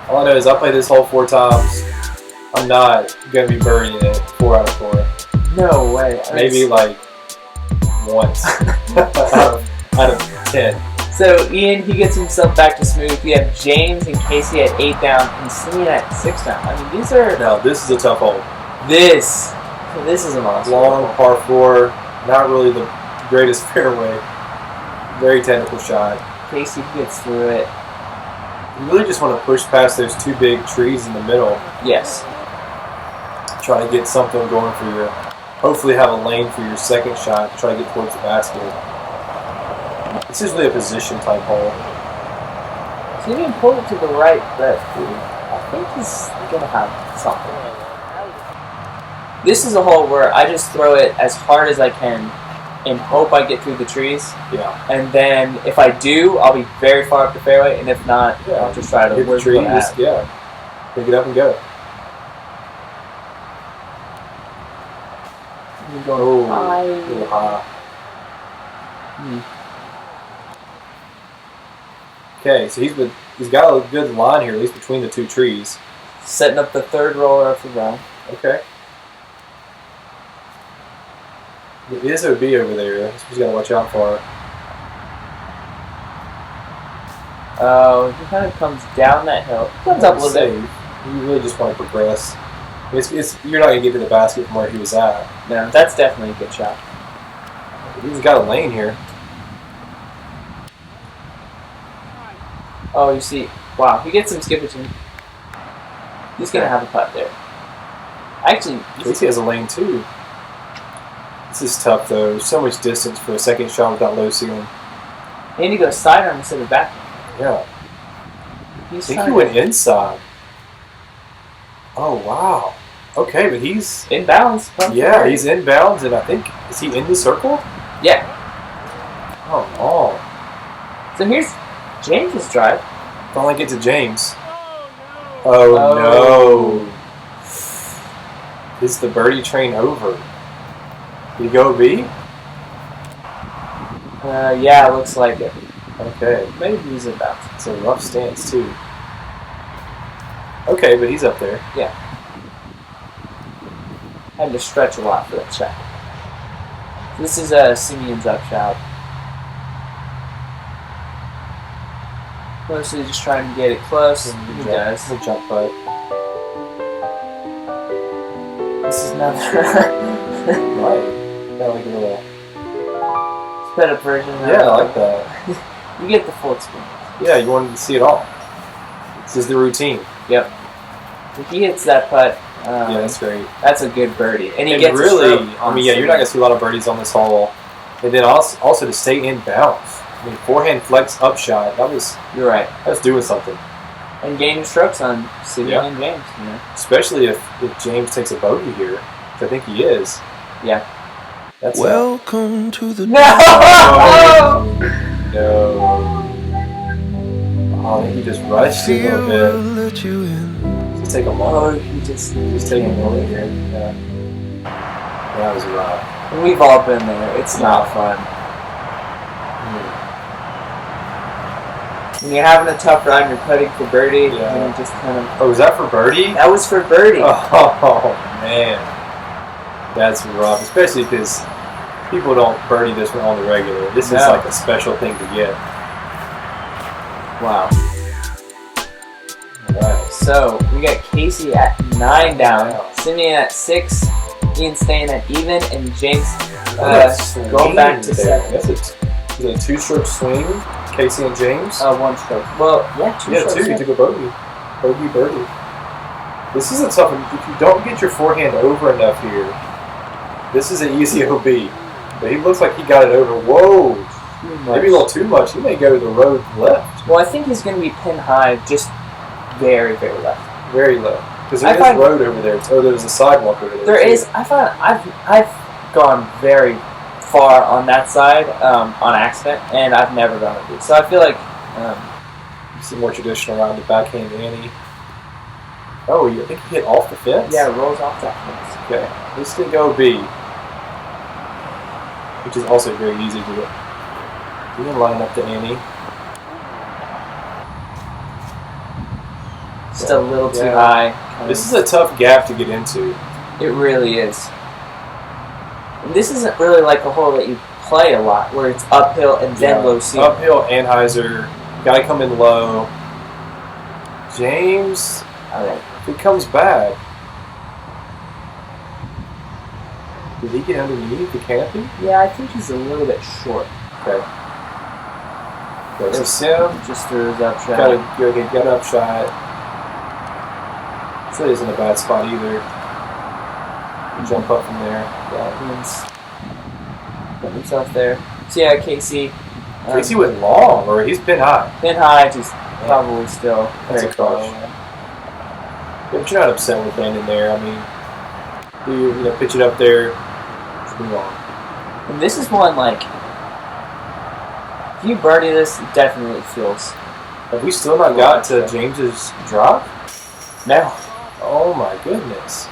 All I know is I played this hole 4 times. I'm not going to be birdieing it 4 out of 4. No way. Maybe like once out of 10. So Ian, he gets himself back to smooth. You have James and Casey at 8 down and Simeon at 6 down. I mean, these are... Now, this is a tough hole. This is a monster. Long par 4, not really the greatest fairway. Very technical shot. Casey gets through it. You really just want to push past those 2 big trees in the middle. Yes. Try to get something going for your... Hopefully have a lane for your second shot to try to get towards the basket. This is really a position type hole. Simeon pulled it to the right, but I think he's going to have something. This is a hole where I just throw it as hard as I can and hope I get through the trees. Yeah. And then if I do, I'll be very far up the fairway, and if not, I'll just try to hit the work tree. what I Just, have. yeah. Pick it up and go. Oh, A little high. Okay, so he's got a good line here, at least between the 2 trees. setting up the third roller of the round. Okay. It is OB over there. That's what you got to watch out for. Oh, he kind of comes down that hill. Comes up a little bit. You really just want to progress. You're not going to get to the basket from where he was at. No, that's definitely a good shot. He's got a lane here. Oh, you see, wow, he gets some skipping. He's gonna have a putt there. Actually, Casey has a lane too. This is tough though. So much distance for a second shot with that low ceiling. and he goes sidearm instead of back. Yeah. He's I think trying he to went inside. Oh wow. Okay, but he's inbounds. yeah, he's inbounds, and I think is he in the circle? Yeah. Oh, So here's James's drive. finally get to James. Oh, Oh, no! Is the birdie train over? Did he go B? Yeah, it looks like it. Okay, Maybe he's inbounds. it's a rough stance too. Okay, but he's up there. Yeah. Had to stretch a lot for that shot. This is Simeon's up shot. Mostly just trying to get it close. He does. The jump putt. This is another Right. Got like a little. sped up version. Of Yeah, I like that. You get the full experience. Yeah, you wanted to see it all. This is the routine. Yep. If he hits that putt, Yeah, that's great. that's a good birdie. And he And gets really, a stroke on you're not Simeon. going to see a lot of birdies on this hole. And then also to stay in bounds. I mean, forehand flex up shot. That was doing something. And gaining strokes on Simeon Yeah. and James. You know? Especially if James takes a bogey here, which I think he is. Yeah. That's Welcome to the No! no. Oh, I think he just rushed it a Fear little will bit. let you in. Just take a Oh, moment. he just Take a moment here. Yeah. That was rough. We've all been there. It's not fun. When you're having a tough ride, you're putting for birdie, Yeah. and you just kind of. Oh, was that for birdie? That was for birdie. Oh, man. That's rough, especially because people don't birdie this one on the regular. This is No. like a special thing to get. Wow. Alright. So we got Casey at 9 down, Wow. Simeon at 6, Ian staying at even, and James That's going back to swing there. 7. That's is it a two-stroke swing, Casey and James? 1 stroke. Well, yeah, 2 yeah, strokes. two. You took a bogey. Bogey, birdie. This is a tough one. If you don't get your forehand over enough here, this is an easy OB. But he looks like he got it over. Whoa! Too much. Maybe a little too much. He may go to the road left. Well, I think he's going to be pin high, just very, very left. Very low. Because I there is find- road over there. Oh, there's a sidewalk over there. There too. is. I find I've gone very far on that side on accident, and I've never gone over it. So I feel like You see more traditional around the backhand Annie. Oh, I think he hit off the fence? yeah, it rolls off that fence. Okay. This can go B. Which is also very easy to do. You can line up to Annie. Just a little too Yeah. high. kind This of. is a tough gap to get into. It really is. And this isn't really like a hole that you play a lot, where it's uphill and then low ceiling. Uphill, Anheuser. Gotta come in low. James, All right. if he comes back. Did he get underneath the canopy? Yeah, I think he's a little bit short. Okay. Okay, so Sim, Just threw his up shot. got up shot. So he isn't a bad spot either. Jump up from there. Yeah, he's putting himself there. So yeah, Casey. Casey went long, or he's been high. Pin high, just probably still That's very a far crush. away. Yeah, but you're not upset with landing there. I mean, you pitch it up there. It's been long. And this is one like, if you birdie this, it definitely feels. Have we still not got to James's drop? No. Oh my goodness.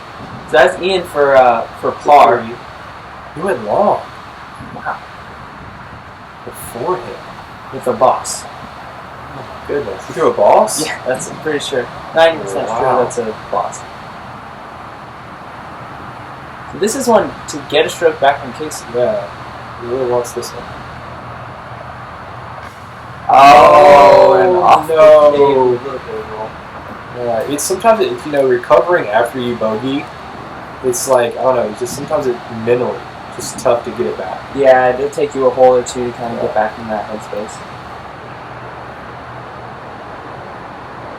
So that's Ian for par. He went long. Wow. Before him. With a boss. Oh my goodness. He threw a boss? Yeah, that's I'm pretty sure. 90% sure Wow. that's a boss. So this is one to get a stroke back on Casey. Yeah. He really wants this one. And off no. the table. A little bit of roll. Yeah, it's sometimes it's recovering after you bogey. It's like I don't know. It's just sometimes it mentally just tough to get it back. Yeah, it'll take you a hole or two to kind of get back in that headspace.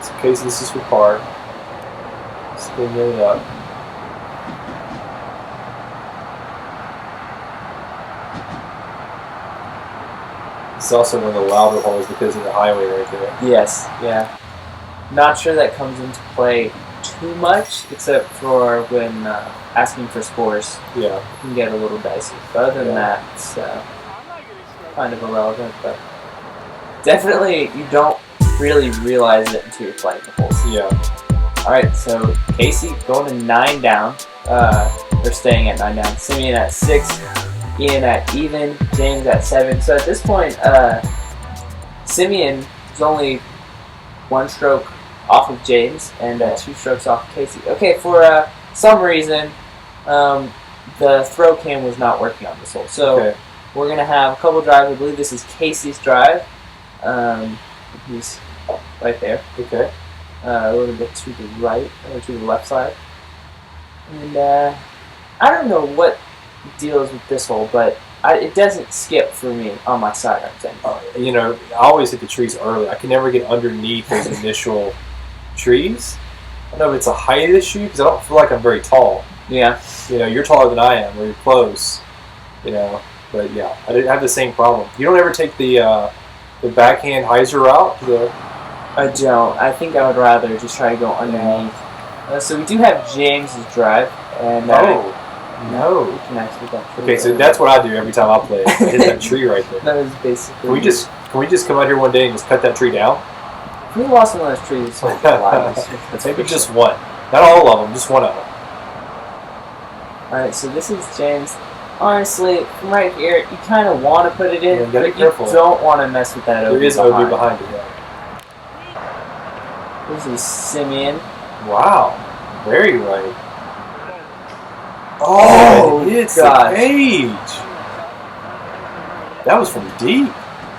So Casey, this is for par. Spin it up. It's also one of the louder holes because of the highway right there. Yes, yeah. Not sure that comes into play too much, except for when asking for scores. Yeah. It can get a little dicey. But other than that, it's kind of irrelevant. But definitely, you don't really realize it until you're playing the holes. Yeah. All right, so Casey going to 9 down. They're staying at 9 down. Simeon at 6. Ian at even. James at 7. So at this point, Simeon is only 1 stroke off of James and 2 strokes off of Casey. Okay, for some reason, the throw cam was not working on this hole. So we're going to have a couple drives. I believe this is Casey's drive. He's right there. Okay. A little bit to the right or to the left side. And I don't know what deals with this hole, but it doesn't skip for me on my sidearms anymore. You know, I always hit the trees early. I can never get underneath those initial trees. I don't know if it's a height issue because I don't feel like I'm very tall. Yeah. You know, you're taller than I am, or you're close. You know, but yeah, I have the same problem. You don't ever take the backhand hyzer route? I don't. I think I would rather just try to go underneath. So we do have James's drive, and No. we can actually go. Okay, so that's what I do every time I play. I hit that tree right there. That was basically. Can we just come out here one day and just cut that tree down? If we lost one of those trees, so that's Maybe just one. Not all of them, just one of them. Alright, so this is James. Honestly, from right here, you kind of want to put it in, Yeah, you gotta but be careful. you don't want to mess with that OB There is OB behind it. Yeah. This is Simeon. Wow, very right. Oh, it hits gosh. the page. That was from deep.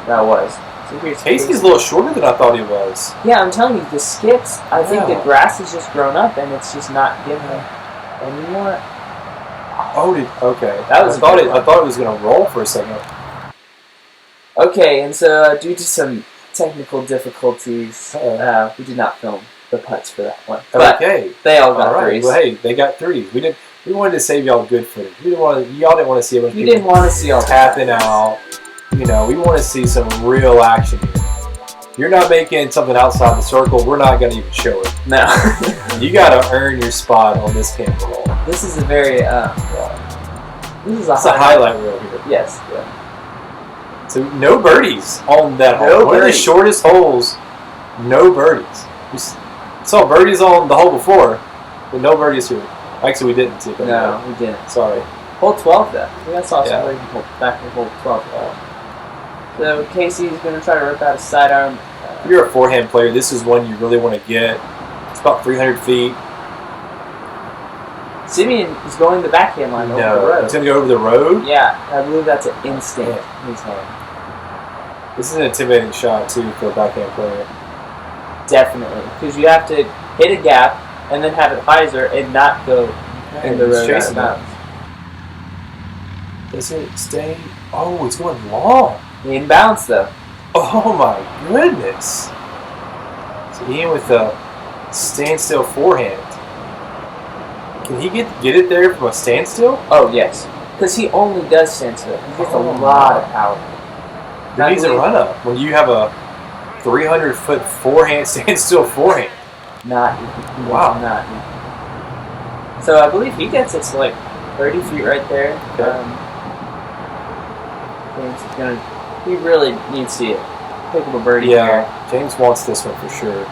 That was. So here's Casey's a little shorter than I thought he was. Yeah, I'm telling you, the skips, I think Yeah. the grass has just grown up and it's just not giving him any more. Okay. That was I a thought good it. one. I thought it was gonna roll for a second. Okay, and so due to some technical difficulties, we did not film the putts for that one. But Okay. they all got All right. threes. Well, hey, they got threes. We wanted to save y'all good footage. Y'all didn't want to see a bunch of You people didn't want to see all tapping out. You know, we want to see some real action here. You're not making something outside the circle. We're not going to even show it. No. You got to earn your spot on this camera roll. This is a very, this is a It's a highlight reel here. Yes, yeah. So no birdies on that hole. No One of the birdies. shortest holes, no birdies. We saw birdies on the hole before, but no birdies here. Actually, we didn't see it. No, we didn't. Sorry. Hole 12, though. We saw Yeah. somebody back in hole 12. So Casey's going to try to rip out a sidearm. If you're a forehand player, this is one you really want to get. It's about 300 feet. Simeon is going the backhand line over the No, road. it's going to go over the road. Yeah, I believe that's an instinct in his hand. This is an intimidating shot, too, for a backhand player. Definitely. Because you have to hit a gap and then have it hyzer and not go in the He's road out of chasing it. bounds. Is it staying? Oh, it's going long. Inbounds, though. Oh, my goodness. So Ian with the standstill forehand. Can he get it there from a standstill? Oh, yes. Because he only does standstill. He gets a lot of power. Who needs a run up when you have a 300-foot forehand standstill forehand? Not Wow. Not So I believe he gets it to like 30 feet right there. Okay. James is gonna. He really needs to pick up a birdie Yeah, here. James wants this one for sure.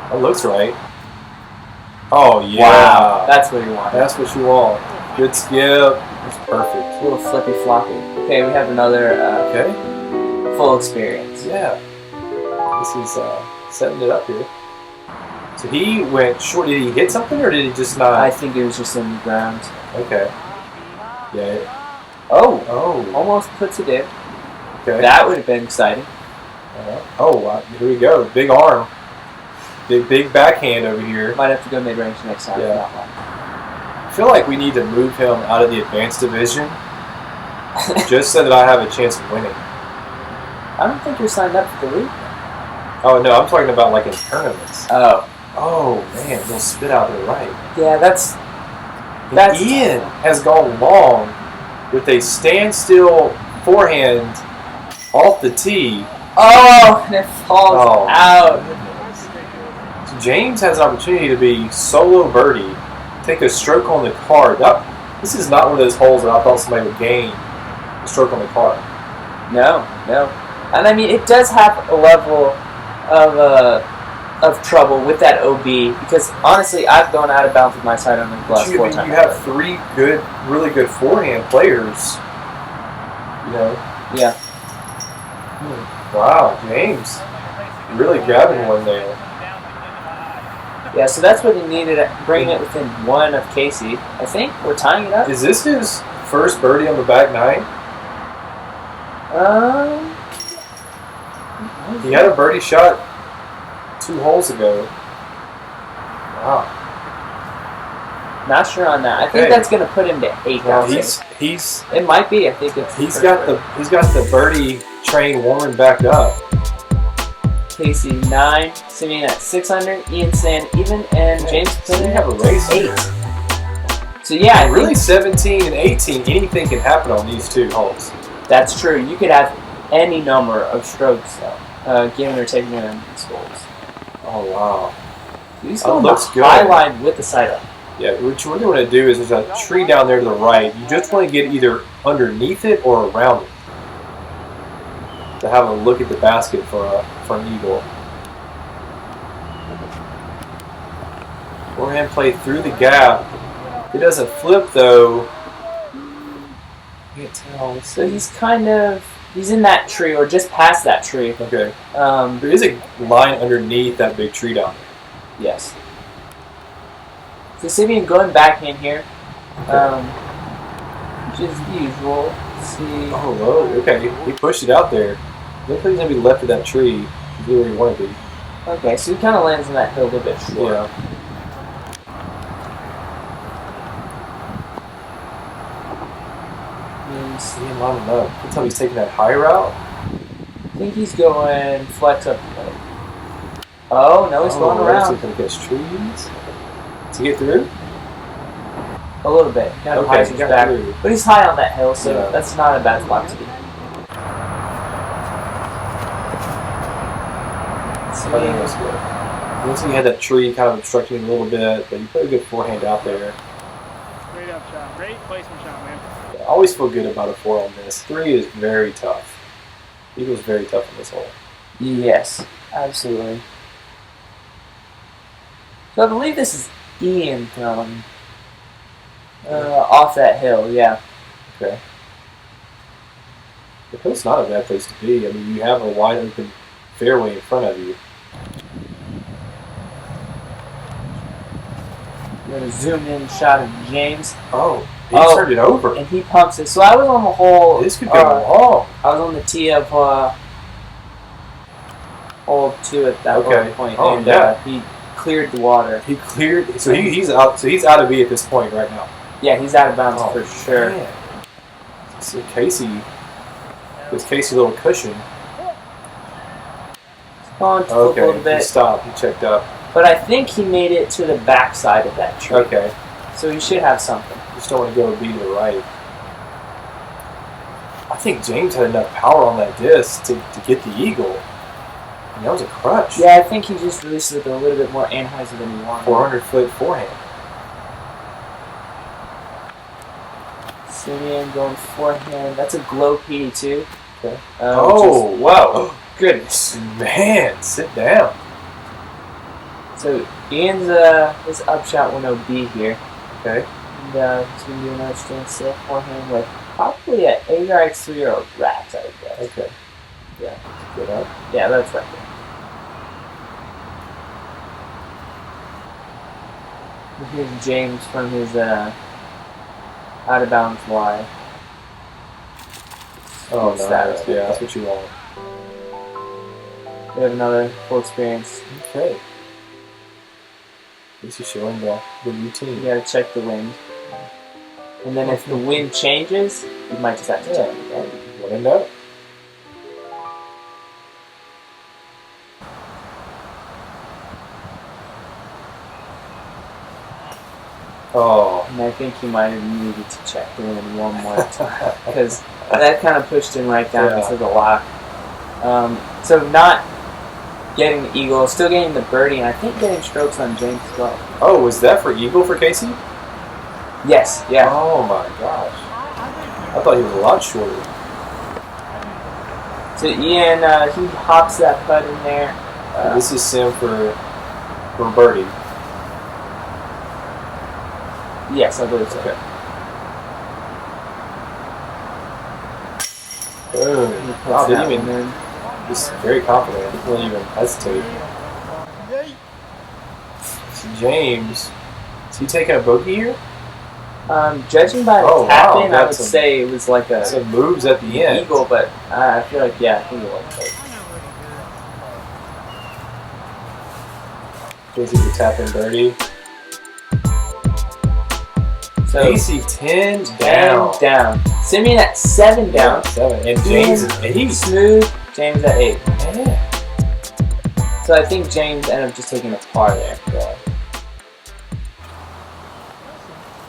That looks right. Oh yeah, Wow, that's what he wanted. that's what you want. Good skip. That's perfect. A little flippy floppy. Okay, we have another Okay. full experience. Yeah. This is setting it up here. So he went short. Did he hit something or did he just not? I think it was just in the ground. Okay. Yeah. Oh, Oh. almost puts it in. Okay. That would have been exciting. Oh, wow. Here we go. Big arm. Big backhand over here. Might have to go mid-range next time Yeah. for that one. I feel like we need to move him out of the advanced division just so that I have a chance of winning. I don't think you're signed up for the league. Oh, no, I'm talking about like in tournaments. Oh, Oh, man, they'll spit out the right. yeah, that's And Ian has gone long with a standstill forehand off the tee. oh, and it falls Oh. out. So James has an opportunity to be solo birdie, take a stroke on the card. This is not one of those holes that I thought somebody would gain a stroke on the card. No, and I mean it does have a level of trouble with that OB because honestly I've gone out of bounds with my side on the last You 4 times. have three really good forehand players. You know. Yeah. Wow, James, really grabbing one there. Yeah, so that's what he needed, bringing it within one of Casey. I think we're tying it up. Is this his first birdie on the back nine? He had a birdie shot 2 holes ago. Wow. Not sure on that. I think Okay. that's going to put him to 8. Well, I think. he's It might be. I think it's. he's got the birdie train warming back up. Casey 9, Simeon at 6 under, Ian Sand even, and Yeah, James so Clinton you have a race 8. here. So yeah, I Really, think 17 and 18, anything can happen on these 2 holes. that's true. You could have any number of strokes, given or taken in these holes. Oh wow. He's Oh, going looks the good. high line with the side up. Yeah, what you really want to do is there's a tree down there to the right. You just want to get either underneath it or around it to have a look at the basket for an eagle. Forehand play through the gap. If it doesn't flip though, can't tell. So he's in that tree or just past that tree. Okay. There is a line underneath that big tree down there. Yes. So Simeon going backhand here, which is the usual. Let's see. Oh, low. Okay, he pushed it out there. Looks like he's gonna be left of that tree. He's where he want to be. Okay, so he kind of lands on that hill a little bit short. Yeah. See him lining up. You can tell he's taking that high route. I think he's going flex up. Oh no, he's going around He's gonna catch trees. To get through? a little bit. Kind of Okay, hides he his got back, through. but he's high on that hill, so Yeah. that's not a bad spot to be. I think that's good. Looks like he had that tree kind of obstructing him a little bit, but he put a good forehand out there. Great up shot. Great placement shot, man. I always feel good about a 4 on this. 3 is very tough. Eagle's very tough on this hole. Yes, absolutely. So I believe this is Ian throwing off that hill. Yeah. Okay. The hill's not a bad place to be. I mean, you have a wide open fairway in front of you. I'm gonna zoom in shot of James, Oh, he Oh. turned it over. and he pumps it. So I was on the hole. This could go long. I was on the tee of hole 2 at that Okay. point, Oh, and yeah. he cleared the water. He cleared, so he's out. So he's out of B at this point right now. Yeah, he's out of bounds Oh, for sure. Man. So Casey, this Casey little cushion. On to flip a little Okay, he bit, stopped. He checked up. but I think he made it to the back side of that tree. Okay, So he should have something. just don't want to go B to the right. I think James had enough power on that disc to get the eagle. And that was a crutch. Yeah, I think he just released it with a little bit more Anheuser than he wanted. 400-foot forehand. Simeon going forehand. That's a glow PD2. Okay. Oh, wow. goodness. Man, sit down. So Ian's his upshot 1OB here. Okay. And he's going to do another standstill forehand with probably an ARX3 or a Rax, I would guess. Okay. Yeah. Good up. Yeah, that's right there. Here's James from his out of bounds Y. Oh, no. Status. Yeah, that's what you want. We have another full experience. Okay. This is showing the routine. You gotta check the wind. And then if the wind changes, you might just have to check it again. Wind up. Oh. And I think you might have needed to check the wind one more time. Because that kind of pushed him right down Yeah. into the lock. So not getting the eagle, still getting the birdie, and I think getting strokes on James as well. Oh, was that for eagle for Casey? Yes, yeah. Oh my gosh. I thought he was a lot shorter. So Ian, he hops that putt in there. This is Sim for birdie. Yes, I believe so. Okay. Boom. He puts Wow, that didn't one even. in. Just very confident. Didn't even hesitate. So James, is he taking a bogey here? Judging by the Oh, wow, tap in, I would that's a- say it was like a Some moves at the end. eagle, but I feel like, yeah, I think it was. Casey to tap in birdie. So Casey 10 down. down. Simeon at 7 down. 7. And James is 8. Smooth. James at 8. Yeah. So I think James ended up just taking a par there.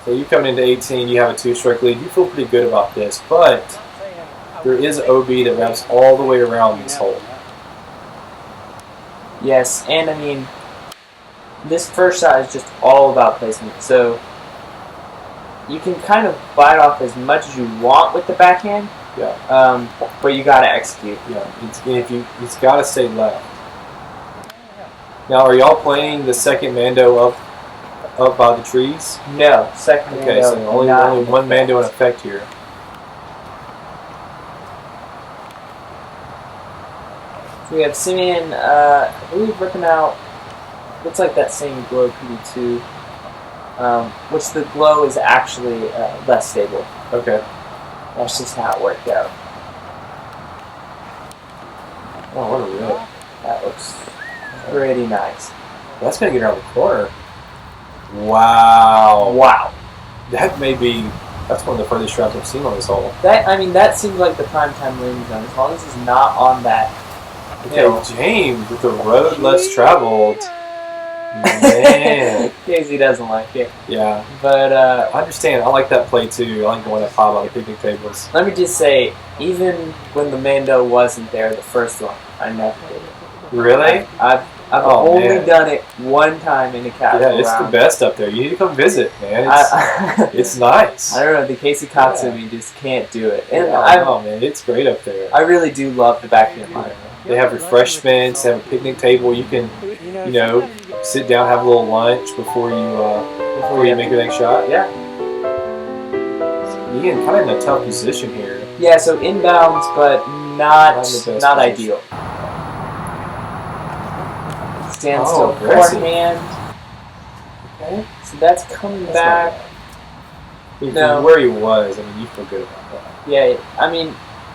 So you coming into 18, you have a 2-stroke lead. You feel pretty good about this, but there is OB that wraps all the way around this hole. Yes, and I mean, this first shot is just all about placement. So you can kind of bite off as much as you want with the backhand, but you got to execute. Yeah, it's got to stay left. Now, are y'all playing the second Mando up by the trees? No, second. Okay, so only one Mando in effect here. So we have Simeon, I believe, ripping out. Looks like that same glow PD2, which the glow is actually less stable. Okay. That's just how it worked out. Oh, what a rip. That looks pretty nice. That's going to get around the corner. Wow. Wow. That's one of the furthest drives I've seen on this hole. That seems like the prime time landing zone. As long as it's not on that. Okay, James with the road less traveled. Man. Casey doesn't like it. Yeah. But I understand. I like that play too. I like going at 5 on the picnic tables. let me just say, even when the Mando wasn't there, the first one, I never did it. Really? I've only done it one time in a casual Yeah, it's round. the best up there. You need to come visit, man. It's nice. I don't know, the Casey Katsumi just can't do it. And Oh, man, it's great up there. I really do love the backhand line. They have refreshments. They have a picnic table. You can, sit down, have a little lunch before you make your next shot. Yeah. Ian kind of in a tough position here. Yeah, so inbounds, but not Not in the best not place. ideal. Stand Oh, still aggressive. forehand. Okay, so that's coming back. If No. where he was, I mean, you feel good about that. Yeah, I mean,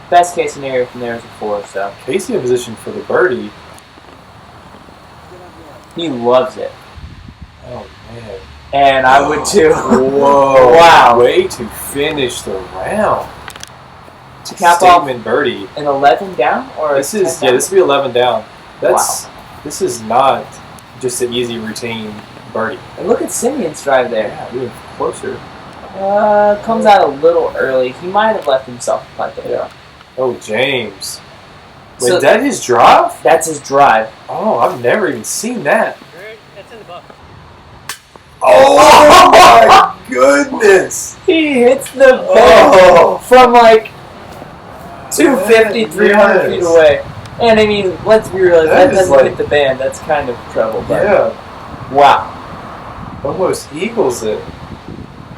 best case scenario from there is a 4, so Casey in position for the birdie. he loves it. Oh, man. And I would too. Whoa. Wow. Way to finish the round. To cap off Statement birdie. an 11 down? Or This a is 10 down? this will be 11 down. This is not just an easy routine birdie. And look at Simeon's drive there. Yeah, even closer. Comes out a little early. He might have left himself a putt there. Yeah. Oh, James. Wait, So- is that his drive? That's his drive. Oh, I've never even seen that. It's in the book. Oh my goodness! He hits the band Oh. from like 250, 300 feet Yes. away. And I mean, let's be real, That that is doesn't like- hit the band. That's kind of trouble. But Yeah, wow. almost equals it.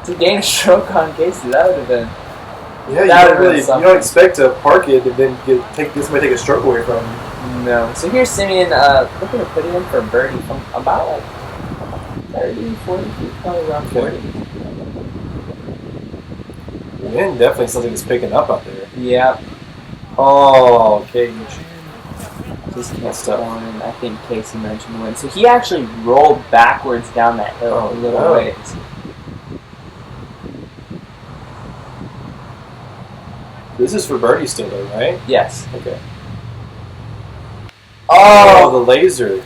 To gain a stroke on Casey, that would have been. Yeah, you That don't would've been really, you something. don't expect to park it and then take a stroke away from you. No. So here's Simeon looking to put it in for a birdie from about like 30, 40 feet, probably around 40. The wind definitely something that's picking up out there. Yeah. Oh, Cage. Just That's kept tough. going. I think Casey mentioned the wind. So he actually rolled backwards down that hill Oh, a little no. ways. This is for birdie still, though, right? Yes. Okay. Oh! the laser.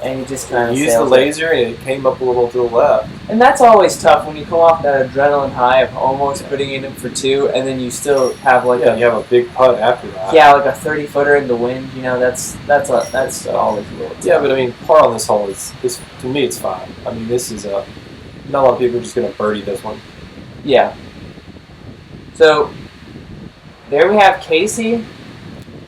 And he just kind of You used the laser and it came up a little to the left. And that's always tough when you come off that adrenaline high of almost putting it in for 2, and then you still have like Yeah, you have a big putt after that. like a 30-footer in the wind. You know, that's always a little tough. Yeah, but I mean, par on this hole is to me it's fine. I mean, this is not a lot of people are just gonna birdie this one. Yeah. So there we have Casey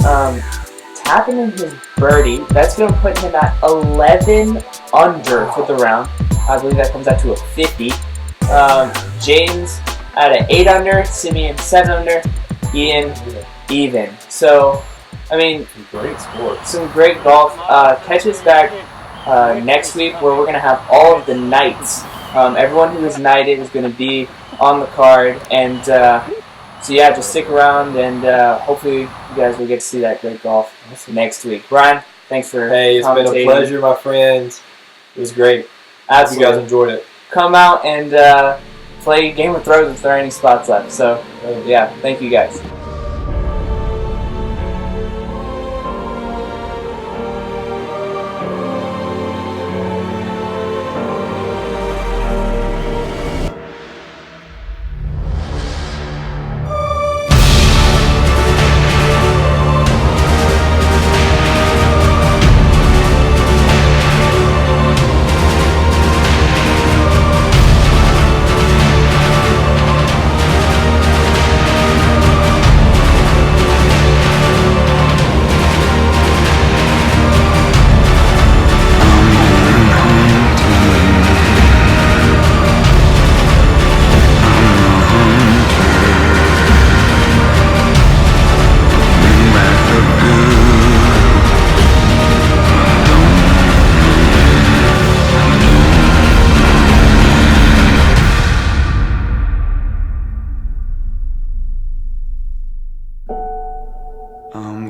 tapping in his birdie. That's going to put him at 11 under for the round. I believe that comes out to a 50. James at an 8 under, Simeon 7 under, Ian even. So, I mean, Great sport. some great golf. Catch us back next week where we're going to have all of the nights. Everyone who is knighted is going to be on the card. And so, yeah, just stick around and hopefully you guys will get to see that great golf next week. Brian, thanks for Hey, it's been a commentating. pleasure, my friends. It was great. Hope Absolutely. you guys enjoyed it. Come out and play Game of Thrones if there are any spots left. So, yeah, thank you guys. I'm